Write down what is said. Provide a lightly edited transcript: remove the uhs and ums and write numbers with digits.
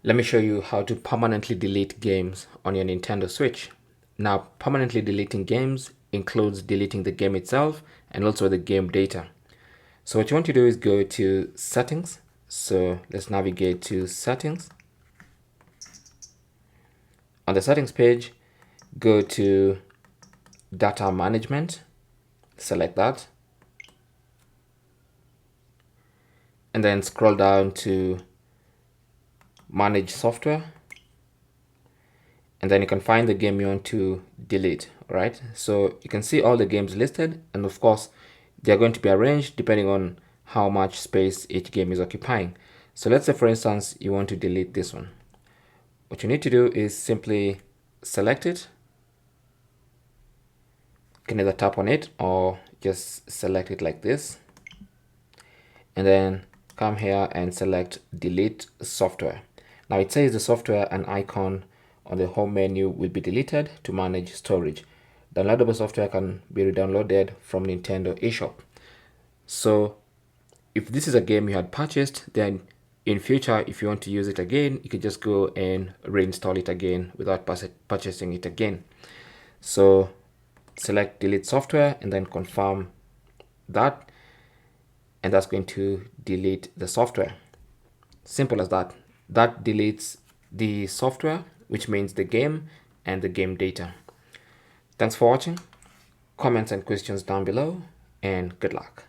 Let me show you how to permanently delete games on your Nintendo Switch. Now, permanently deleting games includes deleting the game itself and also the game data. So what you want to do is go to settings. So let's navigate to settings. On the settings page, go to data management, select that, and then scroll down to manage software, and then you can find the game you want to delete. All right, so you can see all the games listed, and of course they're going to be arranged depending on how much space each game is occupying. So let's say, for instance, you want to delete this one. What you need to do is simply select it. You can either tap on it or just select it like this, and then come here and select delete software. Now it says the software and icon on the home menu will be deleted to manage storage. Downloadable software can be re-downloaded from Nintendo eShop. So if this is a game you had purchased, then in future, if you want to use it again, you can just go and reinstall it again without purchasing it again. So select delete software and then confirm that, and that's going to delete the software. Simple as that. That deletes the software, which means the game and the game data. Thanks for watching. Comments and questions down below, and good luck.